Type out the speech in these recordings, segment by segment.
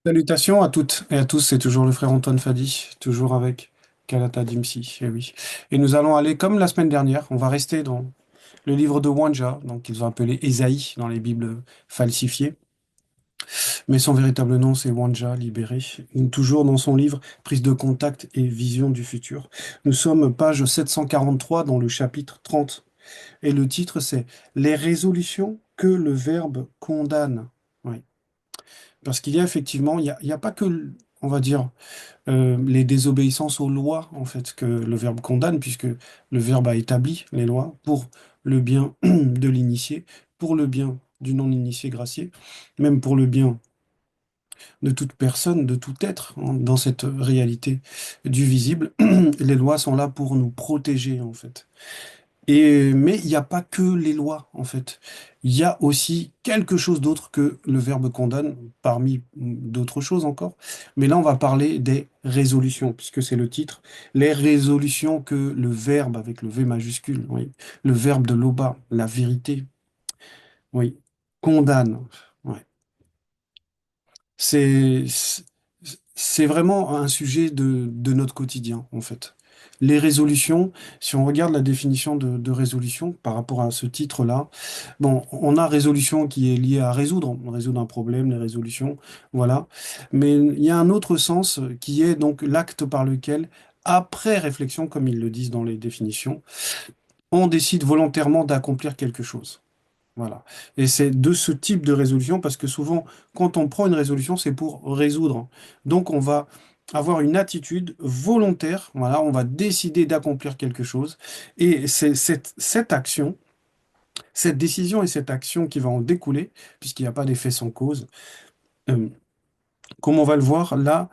Salutations à toutes et à tous, c'est toujours le frère Antoine Fadi, toujours avec Kalata Dimsi, et oui. Et nous allons aller comme la semaine dernière, on va rester dans le livre de Wanja, donc qu'ils ont appelé Ésaïe dans les Bibles falsifiées, mais son véritable nom c'est Wanja, libéré, toujours dans son livre Prise de contact et vision du futur. Nous sommes page 743 dans le chapitre 30, et le titre c'est Les résolutions que le Verbe condamne. Oui. Parce qu'il y a effectivement, il y a pas que, on va dire, les désobéissances aux lois, en fait, que le Verbe condamne, puisque le Verbe a établi les lois pour le bien de l'initié, pour le bien du non-initié gracié, même pour le bien de toute personne, de tout être, hein, dans cette réalité du visible. Les lois sont là pour nous protéger, en fait. Mais il n'y a pas que les lois, en fait. Il y a aussi quelque chose d'autre que le verbe condamne, parmi d'autres choses encore. Mais là, on va parler des résolutions, puisque c'est le titre. Les résolutions que le verbe, avec le V majuscule, oui, le verbe de l'Oba, la vérité, oui, condamne. Ouais. C'est, c'est vraiment un sujet de notre quotidien, en fait. Les résolutions, si on regarde la définition de résolution par rapport à ce titre-là, bon, on a résolution qui est liée à résoudre, on résoudre un problème, les résolutions, voilà. Mais il y a un autre sens qui est donc l'acte par lequel, après réflexion, comme ils le disent dans les définitions, on décide volontairement d'accomplir quelque chose. Voilà. Et c'est de ce type de résolution, parce que souvent, quand on prend une résolution, c'est pour résoudre. Donc, on va avoir une attitude volontaire. Voilà, on va décider d'accomplir quelque chose. Et c'est cette action, cette décision et cette action qui va en découler, puisqu'il n'y a pas d'effet sans cause. euh, Comme on va le voir, là,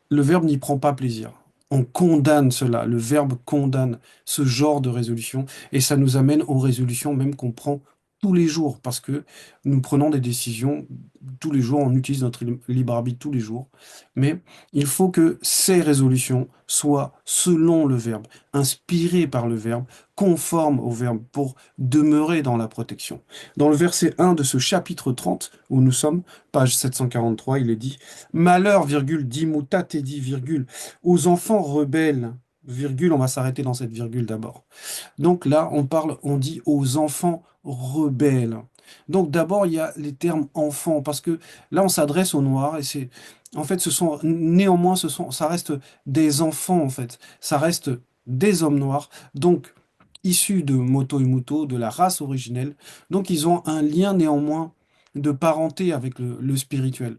le verbe n'y prend pas plaisir. On condamne cela. Le verbe condamne ce genre de résolution et ça nous amène aux résolutions même qu'on prend tous les jours parce que nous prenons des décisions tous les jours, on utilise notre libre arbitre tous les jours. Mais il faut que ces résolutions soient selon le verbe, inspirées par le verbe, conformes au verbe pour demeurer dans la protection. Dans le verset 1 de ce chapitre 30 où nous sommes, page 743, il est dit Malheur, virgule, dit mutate, dit, virgule, aux enfants rebelles, virgule, on va s'arrêter dans cette virgule d'abord. Donc là, on parle, on dit aux enfants rebelles. Donc d'abord, il y a les termes enfants, parce que là, on s'adresse aux Noirs, et c'est, en fait, ce sont, néanmoins, ça reste des enfants, en fait. Ça reste des hommes noirs, donc issus de Moto Imuto, de la race originelle. Donc ils ont un lien néanmoins de parenté avec le spirituel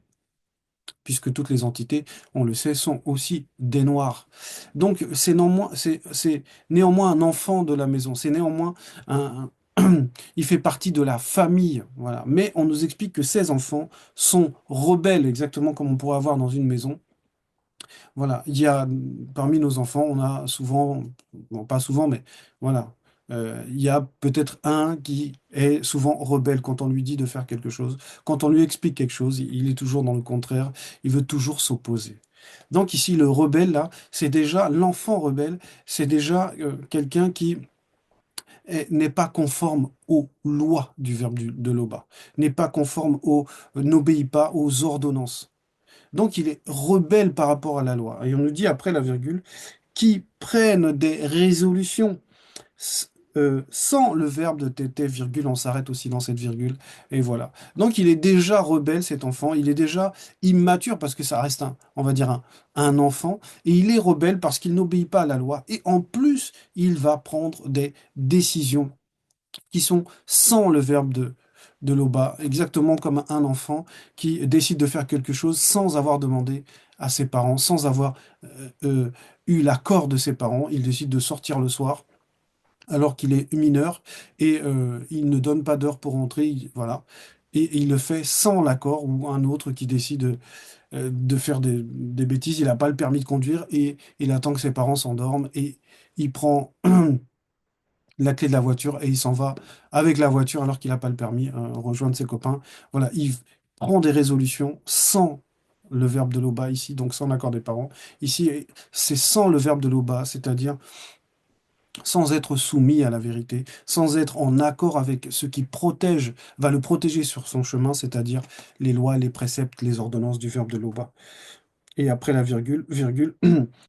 puisque toutes les entités, on le sait, sont aussi des noirs. Donc c'est néanmoins un enfant de la maison, c'est néanmoins il fait partie de la famille, voilà. Mais on nous explique que ces enfants sont rebelles, exactement comme on pourrait avoir dans une maison. Voilà, il y a parmi nos enfants, on a souvent, bon, pas souvent, mais voilà, il y a peut-être un qui est souvent rebelle quand on lui dit de faire quelque chose. Quand on lui explique quelque chose, il est toujours dans le contraire, il veut toujours s'opposer. Donc ici, le rebelle, là, c'est déjà l'enfant rebelle, c'est déjà quelqu'un qui n'est pas conforme aux lois du verbe de l'Oba, n'est pas conforme n'obéit pas aux ordonnances. Donc il est rebelle par rapport à la loi. Et on nous dit après la virgule, qui prennent des résolutions sans le verbe de tété, virgule, on s'arrête aussi dans cette virgule, et voilà. Donc il est déjà rebelle, cet enfant, il est déjà immature parce que ça reste on va dire un enfant, et il est rebelle parce qu'il n'obéit pas à la loi, et en plus, il va prendre des décisions qui sont sans le verbe de l'oba, exactement comme un enfant qui décide de faire quelque chose sans avoir demandé à ses parents, sans avoir eu l'accord de ses parents. Il décide de sortir le soir alors qu'il est mineur et il ne donne pas d'heure pour rentrer, voilà. Et il le fait sans l'accord ou un autre qui décide de faire des bêtises. Il n'a pas le permis de conduire et il attend que ses parents s'endorment et il prend la clé de la voiture et il s'en va avec la voiture alors qu'il n'a pas le permis, rejoindre ses copains. Voilà, il prend des résolutions sans le verbe de l'oba ici, donc sans l'accord des parents. Ici, c'est sans le verbe de l'oba, c'est-à-dire sans être soumis à la vérité, sans être en accord avec ce qui protège, va le protéger sur son chemin, c'est-à-dire les lois, les préceptes, les ordonnances du verbe de Loba. Et après la virgule, virgule,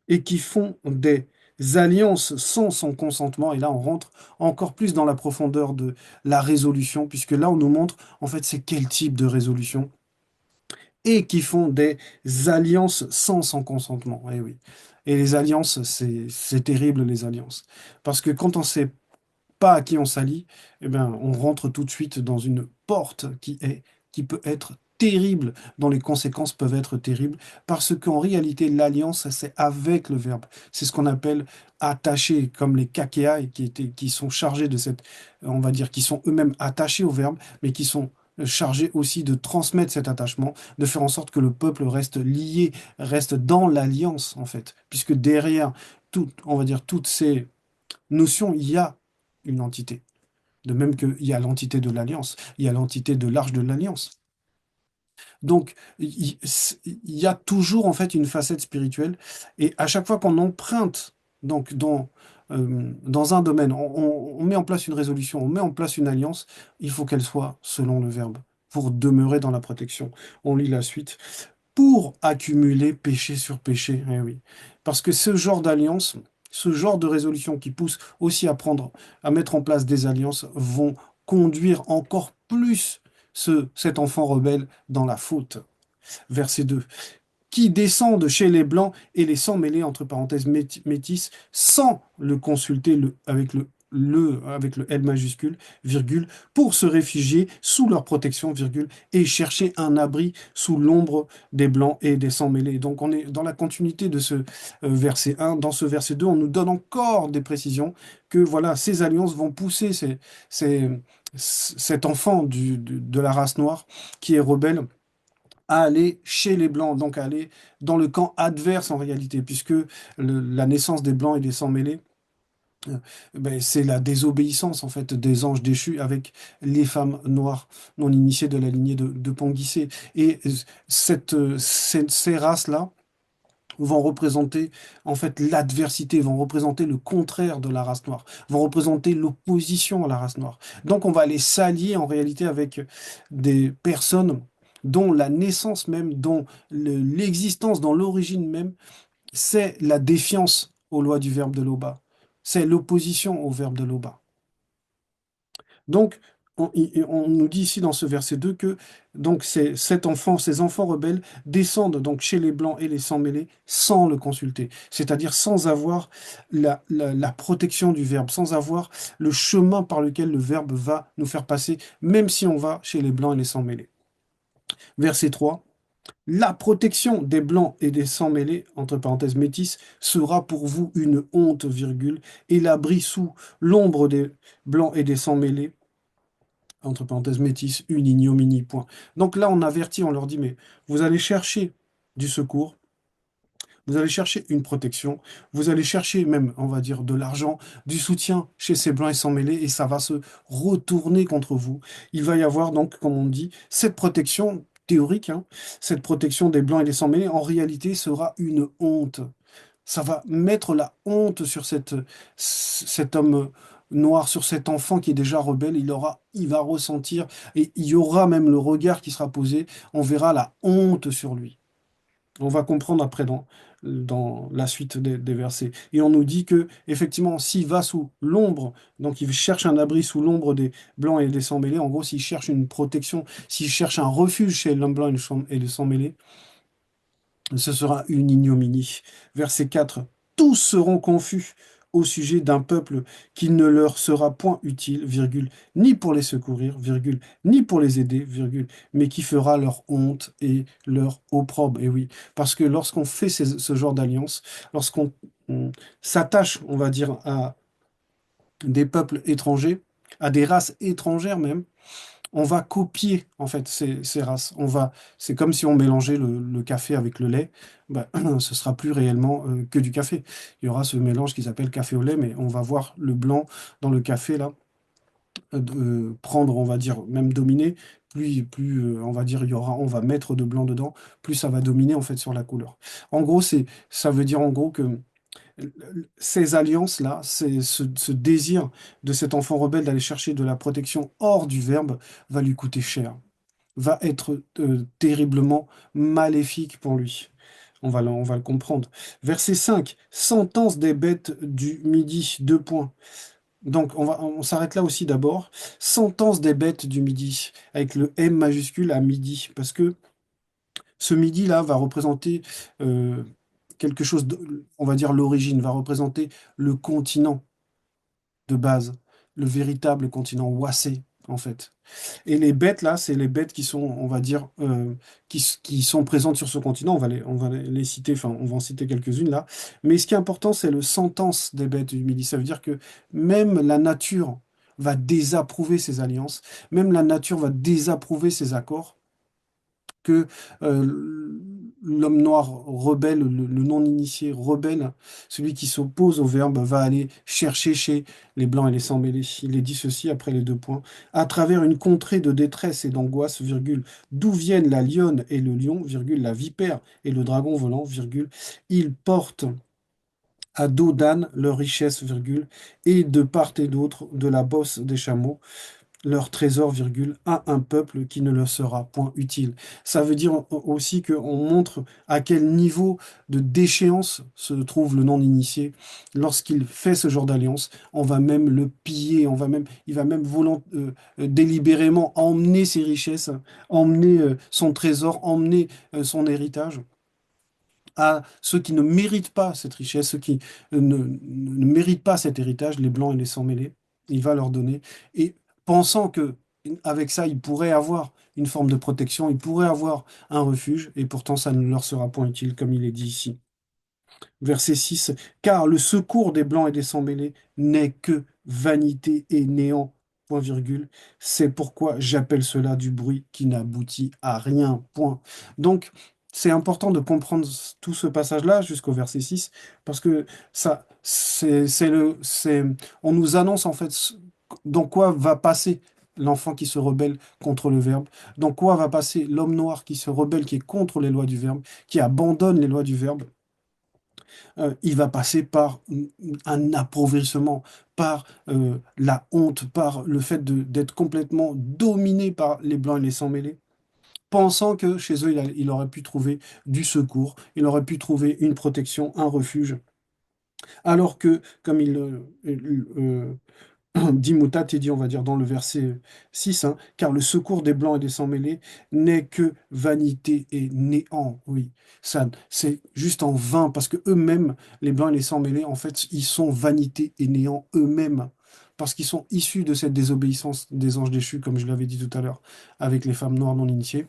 et qui font des alliances sans son consentement. Et là, on rentre encore plus dans la profondeur de la résolution, puisque là, on nous montre, en fait, c'est quel type de résolution, et qui font des alliances sans son consentement. Eh oui. Et les alliances, c'est terrible, les alliances. Parce que quand on sait pas à qui on s'allie, eh ben, on rentre tout de suite dans une porte qui peut être terrible, dont les conséquences peuvent être terribles, parce qu'en réalité, l'alliance, c'est avec le verbe. C'est ce qu'on appelle attaché, comme les kakeai qui sont chargés de cette, on va dire, qui sont eux-mêmes attachés au verbe, mais qui sont chargés aussi de transmettre cet attachement, de faire en sorte que le peuple reste lié, reste dans l'alliance, en fait, puisque derrière tout, on va dire, toutes ces notion, il y a une entité. De même qu'il y a l'entité de l'Alliance, il y a l'entité de l'Arche de l'Alliance. Donc, il y a toujours en fait une facette spirituelle. Et à chaque fois qu'on emprunte donc dans un domaine, on met en place une résolution, on met en place une alliance, il faut qu'elle soit selon le verbe pour demeurer dans la protection. On lit la suite. Pour accumuler péché sur péché. Eh oui. Parce que ce genre d'alliance, ce genre de résolution qui pousse aussi à prendre, à mettre en place des alliances, vont conduire encore plus cet enfant rebelle dans la faute. Verset 2 qui descendent chez les Blancs et les sans mêler, entre parenthèses métis, sans le consulter avec le L majuscule, virgule, pour se réfugier sous leur protection, virgule, et chercher un abri sous l'ombre des Blancs et des sans mêlés. Donc on est dans la continuité de ce verset 1. Dans ce verset 2, on nous donne encore des précisions que voilà, ces alliances vont pousser ces- cet enfant de la race noire qui est rebelle à aller chez les Blancs, donc à aller dans le camp adverse en réalité, puisque la naissance des Blancs et des sans-mêlés, euh, ben, c'est la désobéissance en fait des anges déchus avec les femmes noires non initiées de la lignée de Pont-Guissé. Et ces races-là vont représenter en fait l'adversité, vont représenter le contraire de la race noire, vont représenter l'opposition à la race noire. Donc on va aller s'allier en réalité avec des personnes dont la naissance même, dont l'existence, dont l'origine même, c'est la défiance aux lois du verbe de Loba. C'est l'opposition au verbe de Loba. Donc, on nous dit ici dans ce verset 2 que donc cet enfant, ces enfants rebelles descendent donc chez les Blancs et les sans-mêlés sans le consulter, c'est-à-dire sans avoir la protection du verbe, sans avoir le chemin par lequel le verbe va nous faire passer, même si on va chez les Blancs et les sans-mêlés. Verset 3. La protection des blancs et des sans-mêlés, entre parenthèses métis, sera pour vous une honte, virgule, et l'abri sous l'ombre des blancs et des sans-mêlés, entre parenthèses métis, une ignominie, point. Donc là, on avertit, on leur dit, mais vous allez chercher du secours, vous allez chercher une protection, vous allez chercher même, on va dire, de l'argent, du soutien chez ces blancs et sans-mêlés, et ça va se retourner contre vous. Il va y avoir donc, comme on dit, cette protection théorique, hein, cette protection des blancs et des sans-mêlés, en réalité, sera une honte. Ça va mettre la honte sur cet homme noir, sur cet enfant qui est déjà rebelle. Il va ressentir, et il y aura même le regard qui sera posé. On verra la honte sur lui. On va comprendre après dans la suite des versets. Et on nous dit que, effectivement, s'il va sous l'ombre, donc il cherche un abri sous l'ombre des blancs et des sans-mêlés, en gros, s'il cherche une protection, s'il cherche un refuge chez l'homme blanc et le sans-mêlé, ce sera une ignominie. Verset 4. Tous seront confus au sujet d'un peuple qui ne leur sera point utile, virgule, ni pour les secourir, virgule, ni pour les aider, virgule, mais qui fera leur honte et leur opprobre. Et oui, parce que lorsqu'on fait ce genre d'alliance, lorsqu'on s'attache, on va dire, à des peuples étrangers, à des races étrangères même, on va copier en fait ces races. C'est comme si on mélangeait le café avec le lait. Ben, ce sera plus réellement que du café. Il y aura ce mélange qui s'appelle café au lait, mais on va voir le blanc dans le café là prendre, on va dire, même dominer. Plus on va dire, on va mettre de blanc dedans, plus ça va dominer en fait sur la couleur. En gros, ça veut dire en gros que Ces alliances-là, c'est ce désir de cet enfant rebelle d'aller chercher de la protection hors du Verbe va lui coûter cher, va être terriblement maléfique pour lui. On va le comprendre. Verset 5, sentence des bêtes du midi, deux points. Donc on s'arrête là aussi d'abord. Sentence des bêtes du midi, avec le M majuscule à midi, parce que ce midi-là va représenter euh, quelque chose, on va dire l'origine, va représenter le continent de base, le véritable continent Wassé, en fait. Et les bêtes, là, c'est les bêtes qui sont, on va dire, qui sont présentes sur ce continent. On va les citer, enfin, on va en citer quelques-unes là. Mais ce qui est important, c'est le sentence des bêtes du Midi. Ça veut dire que même la nature va désapprouver ces alliances, même la nature va désapprouver ces accords que l'homme noir rebelle, le non-initié rebelle, celui qui s'oppose au verbe, va aller chercher chez les blancs et les sans-mêlés. Il est dit ceci après les deux points. À travers une contrée de détresse et d'angoisse, virgule, d'où viennent la lionne et le lion, virgule, la vipère et le dragon volant, virgule, ils portent à dos d'âne leur richesse, virgule, et de part et d'autre de la bosse des chameaux leur trésor, virgule, à un peuple qui ne leur sera point utile. Ça veut dire aussi qu'on montre à quel niveau de déchéance se trouve le non-initié. Lorsqu'il fait ce genre d'alliance, on va même le piller, il va même délibérément emmener ses richesses, emmener son trésor, emmener son héritage à ceux qui ne méritent pas cette richesse, ceux qui ne méritent pas cet héritage, les blancs et les sans-mêlés. Il va leur donner. Et pensant que avec ça, ils pourraient avoir une forme de protection, ils pourraient avoir un refuge, et pourtant ça ne leur sera point utile, comme il est dit ici. Verset 6, car le secours des blancs et des sans-mêlés n'est que vanité et néant, point virgule. C'est pourquoi j'appelle cela du bruit qui n'aboutit à rien, point. Donc, c'est important de comprendre tout ce passage-là jusqu'au verset 6, parce que ça, on nous annonce en fait dans quoi va passer l'enfant qui se rebelle contre le Verbe, dans quoi va passer l'homme noir qui se rebelle, qui est contre les lois du Verbe, qui abandonne les lois du Verbe. Il va passer par un appauvrissement, par la honte, par le fait d'être complètement dominé par les blancs et les sans-mêlés, pensant que chez eux, il aurait pu trouver du secours, il aurait pu trouver une protection, un refuge, alors que, comme dit Mutati, on va dire dans le verset 6, hein, car le secours des blancs et des sans-mêlés n'est que vanité et néant. Oui, ça, c'est juste en vain, parce que eux-mêmes, les blancs et les sans-mêlés, en fait, ils sont vanité et néant eux-mêmes, parce qu'ils sont issus de cette désobéissance des anges déchus, comme je l'avais dit tout à l'heure, avec les femmes noires non initiées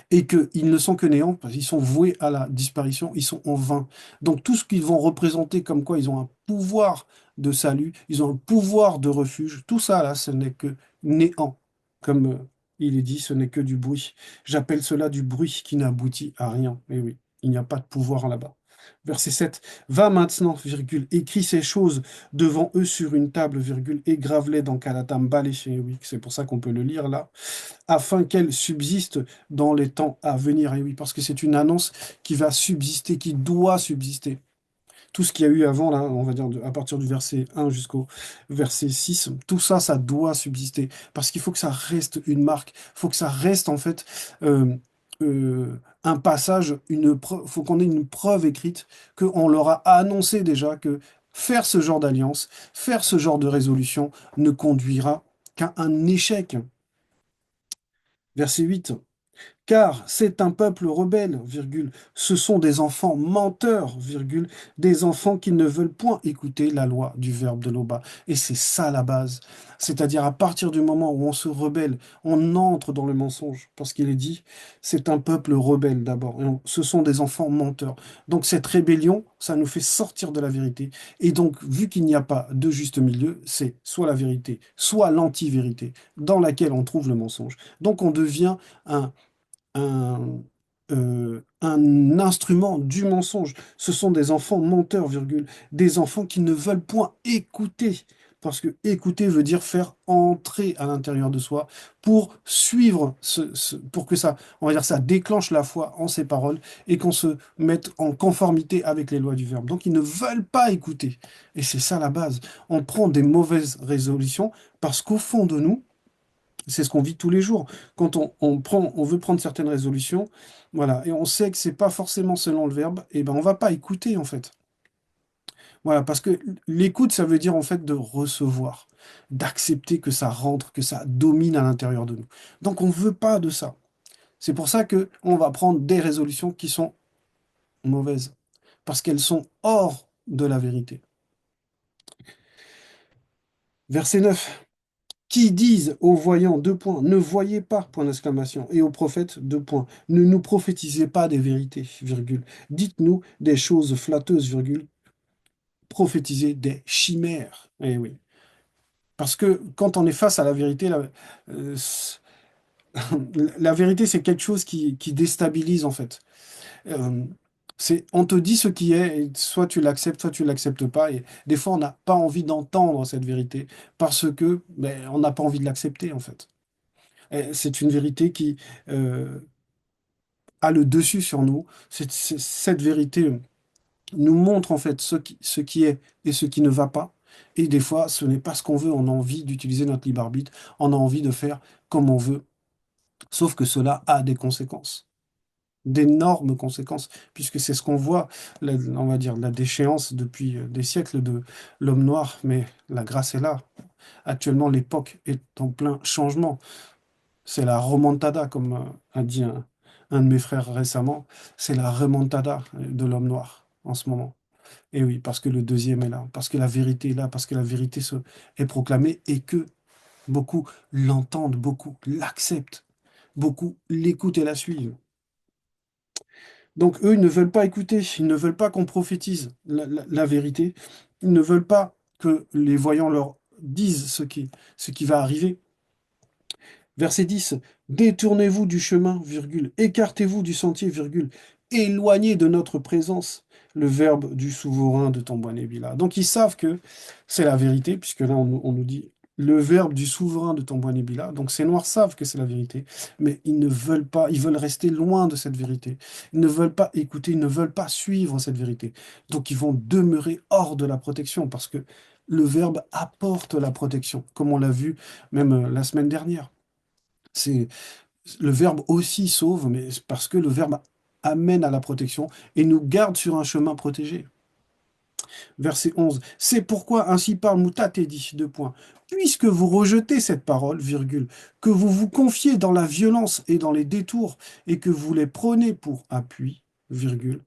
et qu'ils ne sont que néants, parce qu'ils sont voués à la disparition, ils sont en vain. Donc tout ce qu'ils vont représenter comme quoi ils ont un pouvoir de salut, ils ont un pouvoir de refuge, tout ça là, ce n'est que néant, comme il est dit, ce n'est que du bruit. J'appelle cela du bruit qui n'aboutit à rien. Et oui, il n'y a pas de pouvoir là-bas. Verset 7. Va maintenant, virgule, écris ces choses devant eux sur une table, virgule, et grave-les dans Kalatam Balé. Oui, c'est pour ça qu'on peut le lire là afin qu'elle subsiste dans les temps à venir. Et oui, parce que c'est une annonce qui va subsister, qui doit subsister. Tout ce qu'il y a eu avant, là, on va dire à partir du verset 1 jusqu'au verset 6, tout ça, ça doit subsister. Parce qu'il faut que ça reste une marque, il faut que ça reste en fait un passage, faut qu'on ait une preuve écrite qu'on leur a annoncé déjà que faire ce genre d'alliance, faire ce genre de résolution ne conduira qu'à un échec. Verset 8. Car c'est un peuple rebelle, virgule. Ce sont des enfants menteurs, virgule. Des enfants qui ne veulent point écouter la loi du verbe de l'Oba. Et c'est ça la base. C'est-à-dire à partir du moment où on se rebelle, on entre dans le mensonge. Parce qu'il est dit, c'est un peuple rebelle d'abord. Ce sont des enfants menteurs. Donc cette rébellion, ça nous fait sortir de la vérité. Et donc, vu qu'il n'y a pas de juste milieu, c'est soit la vérité, soit l'anti-vérité, dans laquelle on trouve le mensonge. Donc on devient un un, un instrument du mensonge. Ce sont des enfants menteurs, virgule, des enfants qui ne veulent point écouter. Parce que écouter veut dire faire entrer à l'intérieur de soi pour suivre pour que ça, on va dire, ça déclenche la foi en ces paroles et qu'on se mette en conformité avec les lois du verbe. Donc ils ne veulent pas écouter. Et c'est ça la base. On prend des mauvaises résolutions parce qu'au fond de nous, c'est ce qu'on vit tous les jours. Quand on veut prendre certaines résolutions, voilà, et on sait que c'est pas forcément selon le verbe, et ben on va pas écouter en fait. Voilà, parce que l'écoute, ça veut dire en fait de recevoir, d'accepter que ça rentre, que ça domine à l'intérieur de nous. Donc on veut pas de ça. C'est pour ça que on va prendre des résolutions qui sont mauvaises, parce qu'elles sont hors de la vérité. Verset 9. Qui disent aux voyants, deux points, ne voyez pas, point d'exclamation, et aux prophètes, deux points, ne nous prophétisez pas des vérités, virgule. Dites-nous des choses flatteuses, virgule, prophétisez des chimères. Eh oui. Parce que quand on est face à la vérité, euh, la vérité, c'est quelque chose qui déstabilise, en fait. Euh, on te dit ce qui est, et soit tu l'acceptes pas. Et des fois, on n'a pas envie d'entendre cette vérité parce que ben, on n'a pas envie de l'accepter, en fait. Et c'est une vérité qui euh, a le dessus sur nous. Cette vérité nous montre en fait ce qui est et ce qui ne va pas. Et des fois, ce n'est pas ce qu'on veut. On a envie d'utiliser notre libre arbitre. On a envie de faire comme on veut. Sauf que cela a des conséquences, d'énormes conséquences, puisque c'est ce qu'on voit, on va dire, la déchéance depuis des siècles de l'homme noir. Mais la grâce est là. Actuellement, l'époque est en plein changement. C'est la remontada, comme a dit un de mes frères récemment. C'est la remontada de l'homme noir en ce moment. Et oui, parce que le deuxième est là, parce que la vérité est là, parce que la vérité est proclamée et que beaucoup l'entendent, beaucoup l'acceptent, beaucoup l'écoutent et la suivent. Donc eux, ils ne veulent pas écouter, ils ne veulent pas qu'on prophétise la vérité, ils ne veulent pas que les voyants leur disent ce qui va arriver. Verset 10, détournez-vous du chemin, virgule, écartez-vous du sentier, virgule, éloignez de notre présence le verbe du souverain de Tambouanébila. Donc ils savent que c'est la vérité, puisque là on nous dit le verbe du souverain de Tambouanébila. Donc ces Noirs savent que c'est la vérité, mais ils ne veulent pas, ils veulent rester loin de cette vérité. Ils ne veulent pas écouter, ils ne veulent pas suivre cette vérité. Donc ils vont demeurer hors de la protection, parce que le verbe apporte la protection, comme on l'a vu même la semaine dernière. C'est le verbe aussi sauve, mais c'est parce que le verbe amène à la protection et nous garde sur un chemin protégé. Verset 11. C'est pourquoi ainsi parle Moutatedi, deux points. Puisque vous rejetez cette parole, virgule, que vous vous confiez dans la violence et dans les détours, et que vous les prenez pour appui, virgule,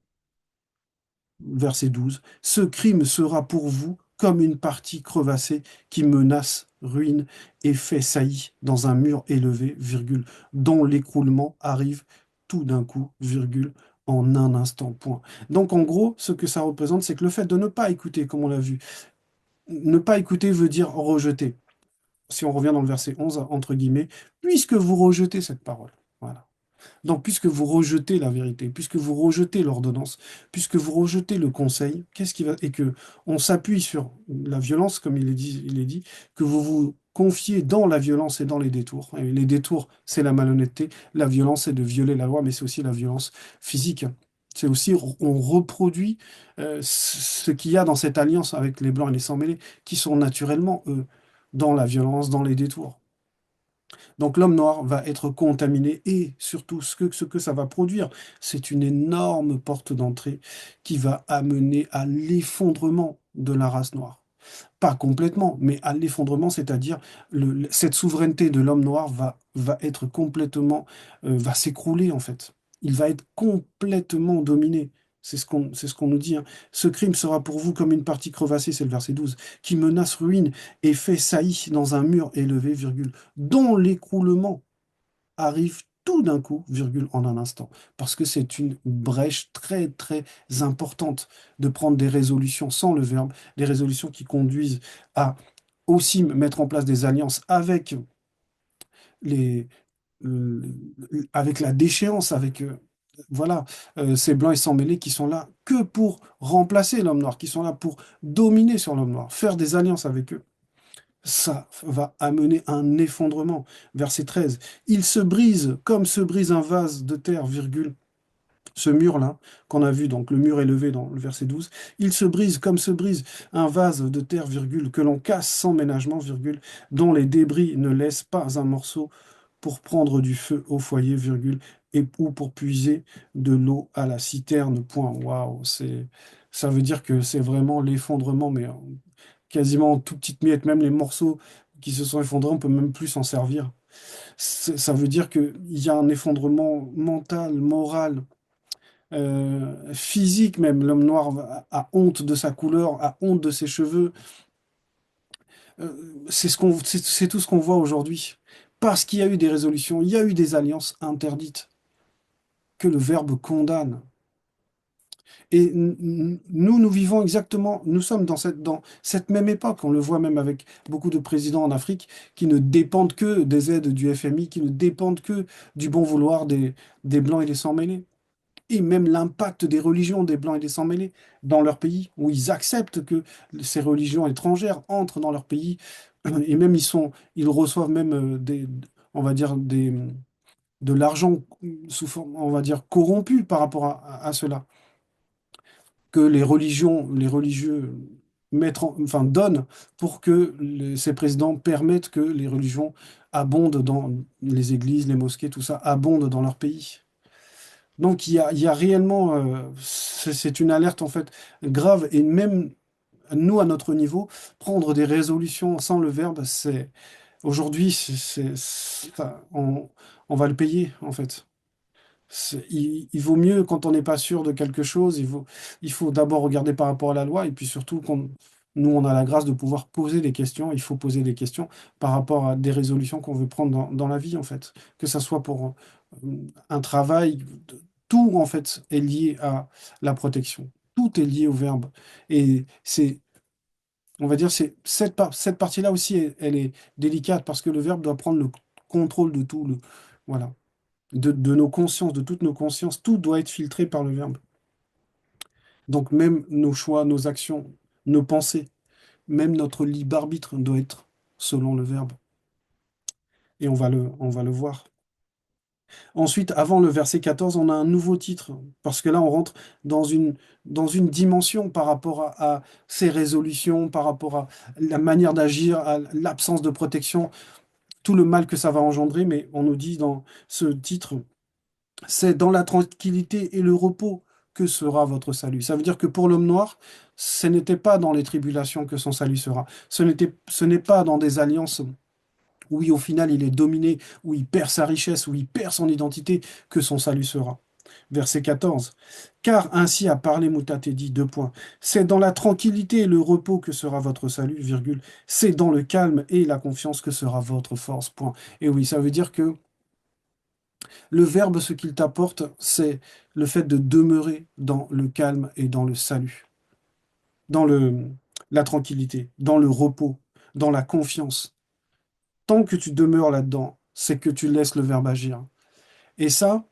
verset 12, ce crime sera pour vous comme une partie crevassée qui menace ruine et fait saillie dans un mur élevé, virgule, dont l'écroulement arrive tout d'un coup, virgule, en un instant, point. Donc en gros, ce que ça représente, c'est que le fait de ne pas écouter, comme on l'a vu, ne pas écouter veut dire rejeter. Si on revient dans le verset 11, entre guillemets, puisque vous rejetez cette parole. Voilà. Donc, puisque vous rejetez la vérité, puisque vous rejetez l'ordonnance, puisque vous rejetez le conseil, qu'est-ce qui va... Et que on s'appuie sur la violence, comme il est dit, que vous vous confiez dans la violence et dans les détours. Et les détours, c'est la malhonnêteté. La violence, c'est de violer la loi, mais c'est aussi la violence physique. C'est aussi, on reproduit ce qu'il y a dans cette alliance avec les Blancs et les Sans-Mêlés, qui sont naturellement, eux, dans la violence, dans les détours. Donc l'homme noir va être contaminé et surtout ce que ça va produire, c'est une énorme porte d'entrée qui va amener à l'effondrement de la race noire. Pas complètement, mais à l'effondrement, c'est-à-dire cette souveraineté de l'homme noir va être complètement, va s'écrouler en fait. Il va être complètement dominé. C'est ce qu'on nous dit, hein. Ce crime sera pour vous comme une partie crevassée, c'est le verset 12, qui menace ruine et fait saillie dans un mur élevé, virgule, dont l'écroulement arrive tout d'un coup, virgule, en un instant. Parce que c'est une brèche très, très importante de prendre des résolutions sans le verbe, des résolutions qui conduisent à aussi mettre en place des alliances avec les, euh, avec la déchéance, avec voilà, ces blancs et sans mêlés qui sont là que pour remplacer l'homme noir, qui sont là pour dominer sur l'homme noir, faire des alliances avec eux. ça va amener un effondrement. Verset 13. Il se brise comme se brise un vase de terre, virgule. Ce mur-là, qu'on a vu, donc le mur élevé dans le verset 12, il se brise comme se brise un vase de terre, virgule, que l'on casse sans ménagement, virgule, dont les débris ne laissent pas un morceau pour prendre du feu au foyer, virgule, et ou pour puiser de l'eau à la citerne, point. Waouh, ça veut dire que c'est vraiment l'effondrement, mais quasiment en toutes petites miettes, même les morceaux qui se sont effondrés, on peut même plus s'en servir. Ça veut dire qu'il y a un effondrement mental, moral, physique même. L'homme noir a honte de sa couleur, a honte de ses cheveux. C'est tout ce qu'on voit aujourd'hui. Parce qu'il y a eu des résolutions, il y a eu des alliances interdites que le Verbe condamne. Et nous vivons exactement, nous sommes dans cette même époque. On le voit même avec beaucoup de présidents en Afrique qui ne dépendent que des aides du FMI, qui ne dépendent que du bon vouloir des Blancs et des sans-mêlés. Et même l'impact des religions des Blancs et des sans-mêlés dans leur pays, où ils acceptent que ces religions étrangères entrent dans leur pays, et même ils reçoivent même on va dire de l'argent sous forme, on va dire, corrompu par rapport à cela, que les religieux enfin, donnent pour que ces présidents permettent que les religions abondent dans les églises, les mosquées, tout ça, abondent dans leur pays. Donc il y a réellement, c'est une alerte en fait grave et même nous à notre niveau, prendre des résolutions sans le verbe, c'est aujourd'hui, on va le payer en fait. Il vaut mieux quand on n'est pas sûr de quelque chose, il faut d'abord regarder par rapport à la loi et puis surtout quand nous on a la grâce de pouvoir poser des questions, il faut poser des questions par rapport à des résolutions qu'on veut prendre dans la vie en fait, que ça soit pour un travail, tout en fait est lié à la protection, tout est lié au verbe et on va dire cette partie-là aussi elle est délicate parce que le verbe doit prendre le contrôle de tout voilà de nos consciences, de toutes nos consciences, tout doit être filtré par le verbe. Donc même nos choix, nos actions, nos pensées, même notre libre arbitre doit être selon le verbe. Et on va le voir. Ensuite, avant le verset 14, on a un nouveau titre, parce que là, on rentre dans une dimension par rapport à ces résolutions, par rapport à la manière d'agir, à l'absence de protection, tout le mal que ça va engendrer, mais on nous dit dans ce titre, c'est dans la tranquillité et le repos que sera votre salut. Ça veut dire que pour l'homme noir, ce n'était pas dans les tribulations que son salut sera. Ce n'est pas dans des alliances où au final il est dominé, où il perd sa richesse, où il perd son identité, que son salut sera. Verset 14. Car ainsi a parlé Moutatedi, deux points. C'est dans la tranquillité et le repos que sera votre salut, virgule. C'est dans le calme et la confiance que sera votre force, point. Et oui, ça veut dire que le verbe, ce qu'il t'apporte, c'est le fait de demeurer dans le calme et dans le salut, dans la tranquillité, dans le repos, dans la confiance. Tant que tu demeures là-dedans, c'est que tu laisses le verbe agir. Et ça,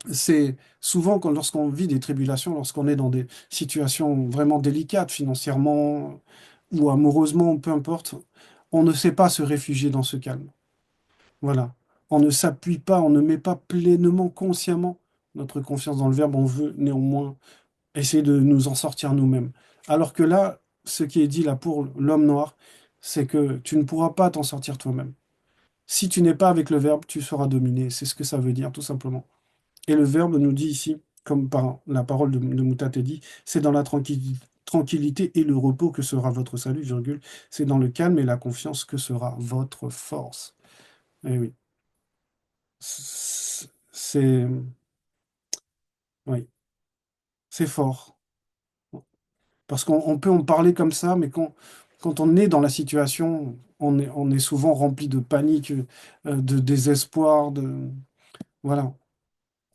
c'est souvent lorsqu'on vit des tribulations, lorsqu'on est dans des situations vraiment délicates financièrement ou amoureusement, peu importe, on ne sait pas se réfugier dans ce calme. Voilà. On ne s'appuie pas, on ne met pas pleinement, consciemment notre confiance dans le verbe. On veut néanmoins essayer de nous en sortir nous-mêmes. Alors que là, ce qui est dit là pour l'homme noir, c'est que tu ne pourras pas t'en sortir toi-même. Si tu n'es pas avec le verbe, tu seras dominé. C'est ce que ça veut dire, tout simplement. Et le verbe nous dit ici, comme par la parole de Moutate dit, c'est dans la tranquillité et le repos que sera votre salut, virgule. C'est dans le calme et la confiance que sera votre force. Eh oui. C'est oui, c'est fort. Parce qu'on peut en parler comme ça, mais quand on est dans la situation, on est souvent rempli de panique, de désespoir, voilà.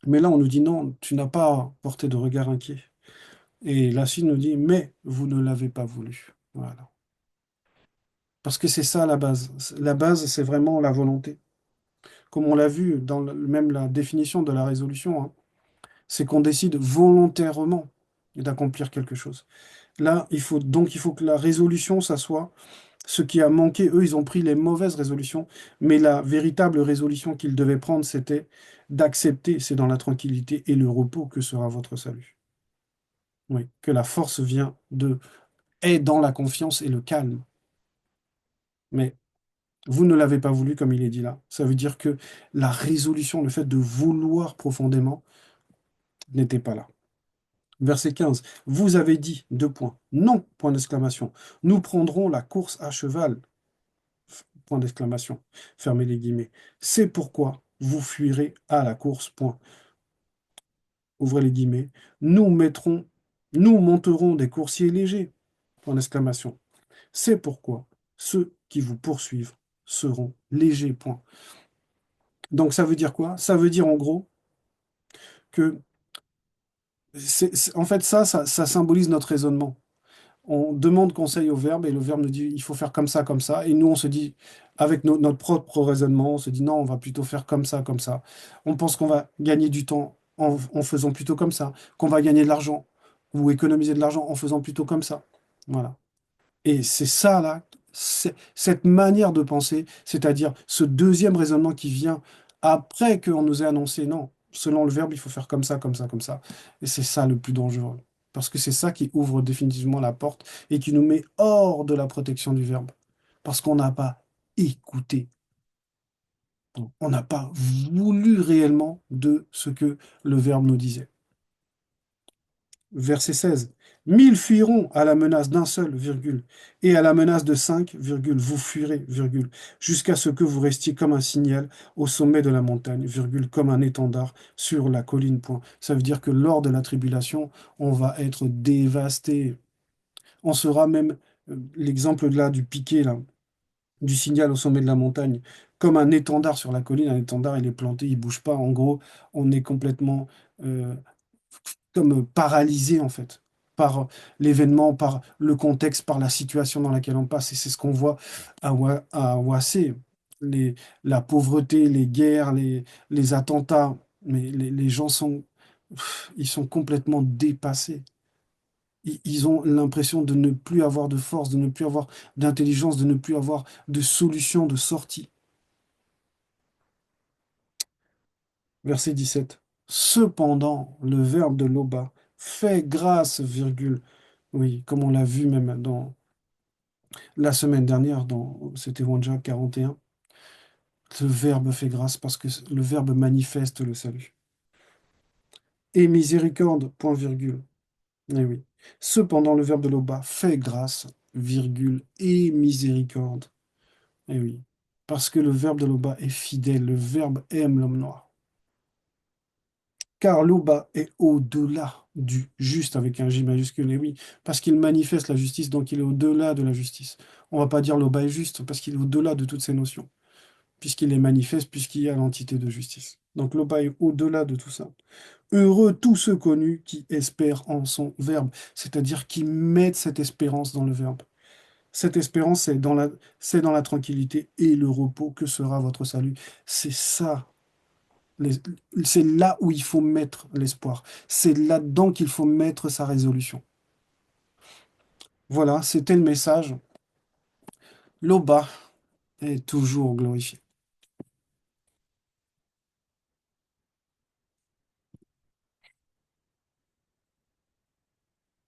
Mais là, on nous dit non, tu n'as pas à porter de regard inquiet. Et la Chine nous dit, mais vous ne l'avez pas voulu. Voilà. Parce que c'est ça la base. La base, c'est vraiment la volonté. Comme on l'a vu dans même la définition de la résolution, hein, c'est qu'on décide volontairement d'accomplir quelque chose. Là, il faut que la résolution, ça soit Ce qui a manqué, eux, ils ont pris les mauvaises résolutions, mais la véritable résolution qu'ils devaient prendre, c'était d'accepter, c'est dans la tranquillité et le repos que sera votre salut. Oui, que la force est dans la confiance et le calme. Mais vous ne l'avez pas voulu, comme il est dit là. Ça veut dire que la résolution, le fait de vouloir profondément, n'était pas là. Verset 15. Vous avez dit, deux points, non, point d'exclamation. Nous prendrons la course à cheval, point d'exclamation. Fermez les guillemets. C'est pourquoi vous fuirez à la course, point. Ouvrez les guillemets. Nous mettrons, nous monterons des coursiers légers, point d'exclamation. C'est pourquoi ceux qui vous poursuivent seront légers, point. Donc ça veut dire quoi? Ça veut dire en gros que en fait ça symbolise notre raisonnement. On demande conseil au verbe et le verbe nous dit il faut faire comme ça, comme ça. Et nous, on se dit, avec notre propre raisonnement, on se dit non, on va plutôt faire comme ça, comme ça. On pense qu'on va gagner du temps en faisant plutôt comme ça, qu'on va gagner de l'argent ou économiser de l'argent en faisant plutôt comme ça. Voilà. Et c'est ça, là, cette manière de penser, c'est-à-dire ce deuxième raisonnement qui vient après qu'on nous ait annoncé, non, selon le verbe, il faut faire comme ça, comme ça, comme ça. Et c'est ça le plus dangereux. Parce que c'est ça qui ouvre définitivement la porte et qui nous met hors de la protection du verbe. Parce qu'on n'a pas écouté. On n'a pas voulu réellement de ce que le verbe nous disait. Verset 16. 1000 fuiront à la menace d'un seul, virgule, et à la menace de cinq, virgule, vous fuirez, virgule, jusqu'à ce que vous restiez comme un signal au sommet de la montagne, virgule, comme un étendard sur la colline, point. Ça veut dire que lors de la tribulation, on va être dévasté. On sera même, l'exemple là du piquet, là, du signal au sommet de la montagne, comme un étendard sur la colline. Un étendard, il est planté, il bouge pas. En gros, on est complètement euh, comme paralysé en fait par l'événement, par le contexte, par la situation dans laquelle on passe. Et c'est ce qu'on voit à Ouassé. Les, la pauvreté, les guerres, les attentats, mais les gens ils sont complètement dépassés. Ils ont l'impression de ne plus avoir de force, de ne plus avoir d'intelligence, de ne plus avoir de solution, de sortie. Verset 17. Cependant, le verbe de Loba fait grâce, virgule. Oui, comme on l'a vu même dans la semaine dernière, c'était Wanja 41. Le verbe fait grâce parce que le verbe manifeste le salut. Et miséricorde, point virgule. Eh oui. Cependant, le verbe de Loba fait grâce, virgule, et miséricorde. Eh oui. Parce que le verbe de Loba est fidèle, le verbe aime l'homme noir. Car Loba est au-delà du juste avec un J majuscule, et oui, parce qu'il manifeste la justice, donc il est au-delà de la justice. On va pas dire Loba est juste, parce qu'il est au-delà de toutes ces notions, puisqu'il les manifeste, puisqu'il y a l'entité de justice. Donc Loba est au-delà de tout ça. Heureux tous ceux connus qui espèrent en son verbe, c'est-à-dire qui mettent cette espérance dans le verbe. Cette espérance, c'est dans la tranquillité et le repos que sera votre salut. C'est ça les- C'est là où il faut mettre l'espoir. C'est là-dedans qu'il faut mettre sa résolution. Voilà, c'était le message. L'Oba est toujours glorifié.